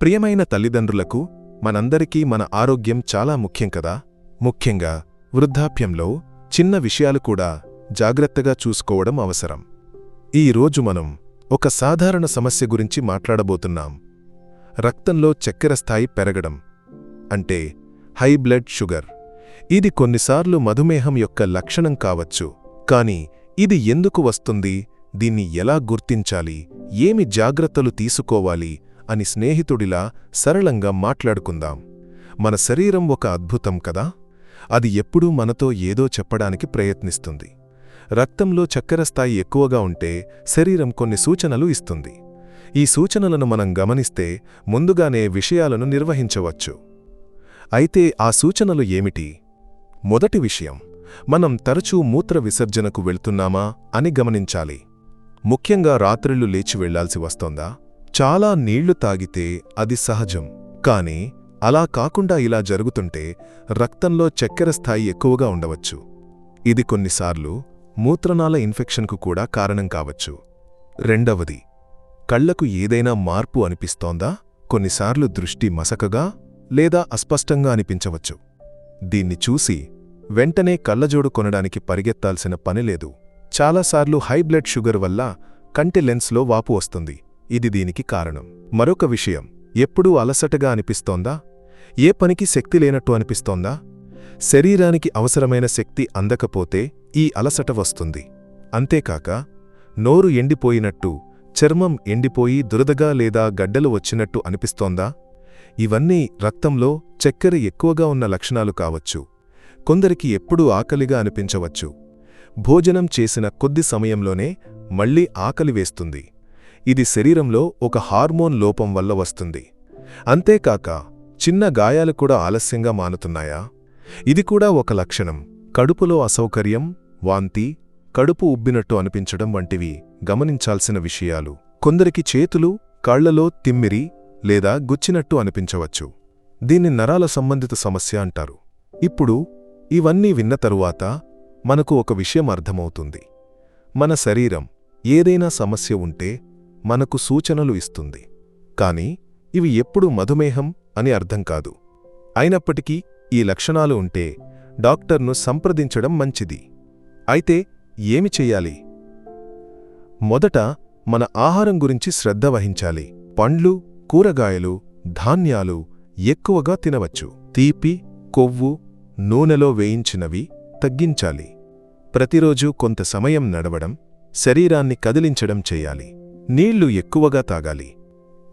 ప్రియమైన తల్లిదండ్రులకు మనందరికీ మన ఆరోగ్యం చాలా ముఖ్యం కదా. ముఖ్యంగా వృద్ధాప్యంలో చిన్న విషయాలు కూడా జాగ్రత్తగా చూసుకోవడం అవసరం. ఈ రోజు మనం ఒక సాధారణ సమస్య గురించి మాట్లాడబోతున్నాం. రక్తంలో చక్కెర స్థాయి పెరగడం అంటే హై బ్లడ్ షుగర్. ఇది కొన్నిసార్లు మధుమేహం యొక్క లక్షణం కావచ్చు. కానీ ఇది ఎందుకు వస్తుంది, దీన్ని ఎలా గుర్తించాలి, ఏమి జాగ్రత్తలు తీసుకోవాలి అని స్నేహితుడిలా సరళంగా మాట్లాడుకుందాం. మన శరీరం ఒక అద్భుతం కదా. అది ఎప్పుడూ మనతో ఏదో చెప్పడానికి ప్రయత్నిస్తుంది. రక్తంలో చక్కెర స్థాయి ఎక్కువగా ఉంటే శరీరం కొన్ని సూచనలు ఇస్తుంది. ఈ సూచనలను మనం గమనిస్తే ముందుగానే విషయాలను నిర్వహించవచ్చు. అయితే ఆ సూచనలు ఏమిటి? మొదటి విషయం, మనం తరచూ మూత్ర విసర్జనకు వెళ్తున్నామా అని గమనించాలి. ముఖ్యంగా రాత్రిళ్లు లేచి వెళ్లాల్సి వస్తోందా? చాలా నీళ్లు తాగితే అది సహజం. కానీ అలా కాకుండా ఇలా జరుగుతుంటే రక్తంలో చక్కెర స్థాయి ఎక్కువగా ఉండవచ్చు. ఇది కొన్నిసార్లు మూత్రనాళ ఇన్ఫెక్షన్కు కూడా కారణం కావచ్చు. రెండవది, కళ్లకు ఏదైనా మార్పు అనిపిస్తోందా? కొన్నిసార్లు దృష్టి మసకగా లేదా అస్పష్టంగా అనిపించవచ్చు. దీన్ని చూసి వెంటనే కళ్లజోడు కొనడానికి పరిగెత్తాల్సిన పనిలేదు. చాలాసార్లు హై బ్లడ్ షుగర్ వల్ల కంటి లెన్స్లో వాపు వస్తుంది. ఇది దీనికి కారణం. మరొక విషయం, ఎప్పుడూ అలసటగా అనిపిస్తోందా? ఏ పనికి శక్తి లేనట్టు అనిపిస్తోందా? శరీరానికి అవసరమైన శక్తి అందకపోతే ఈ అలసట వస్తుంది. అంతేకాక నోరు ఎండిపోయినట్టు, చర్మం ఎండిపోయి దురదగా లేదా గడ్డలు వచ్చినట్టు అనిపిస్తోందా? ఇవన్నీ రక్తంలో చక్కెర ఎక్కువగా ఉన్న లక్షణాలు కావచ్చు. కొందరికి ఎప్పుడూ ఆకలిగా అనిపించవచ్చు. భోజనం చేసిన కొద్ది సమయంలోనే మళ్లీ ఆకలి వేస్తుంది. ఇది శరీరంలో ఒక హార్మోన్ లోపం వల్ల వస్తుంది. అంతేకాక చిన్న గాయాలు కూడా ఆలస్యంగా మానుతున్నాయా? ఇది కూడా ఒక లక్షణం. కడుపులో అసౌకర్యం, వాంతి, కడుపు ఉబ్బినట్టు అనిపించడం వంటివి గమనించాల్సిన విషయాలు. కొందరికి చేతులు, కాళ్లలో తిమ్మిరి లేదా గుచ్చినట్టు అనిపించవచ్చు. దీన్ని నరాల సంబంధిత సమస్య అంటారు. ఇప్పుడు ఇవన్నీ విన్న తరువాత మనకు ఒక విషయం అర్థమవుతుంది. మన శరీరం ఏదైనా సమస్య ఉంటే మనకు సూచనలు ఇస్తుంది. కానీ ఇవి ఎప్పుడూ మధుమేహం అని అర్థం కాదు. అయినప్పటికీ ఈ లక్షణాలు ఉంటే డాక్టర్ను సంప్రదించడం మంచిది. అయితే ఏమి చెయ్యాలి? మొదట మన ఆహారం గురించి శ్రద్ధ వహించాలి. పండ్లు, కూరగాయలు, ధాన్యాలు ఎక్కువగా తినవచ్చు. తీపి, కొవ్వు, నూనెలో వేయించినవి తగ్గించాలి. ప్రతిరోజూ కొంత సమయం నడవడం, శరీరాన్ని కదిలించడం చెయ్యాలి. నీళ్లు ఎక్కువగా తాగాలి.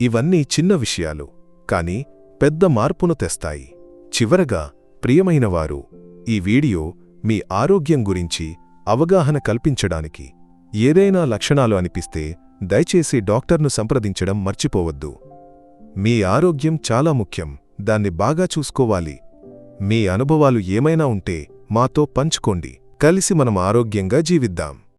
ఇవన్నీ చిన్న విషయాలు, కానీ పెద్ద మార్పును తెస్తాయి. చివరగా, ప్రియమైనవారు, ఈ వీడియో మీ ఆరోగ్యం గురించి అవగాహన కల్పించడానికి ఏదైనా లక్షణాలు అనిపిస్తే దయచేసి డాక్టర్ను సంప్రదించడం మర్చిపోవద్దు. మీ ఆరోగ్యం చాలా ముఖ్యం. దాన్ని బాగా చూసుకోవాలి. మీ అనుభవాలు ఏమైనా ఉంటే మాతో పంచుకోండి. కలిసి మనం ఆరోగ్యంగా జీవిద్దాం.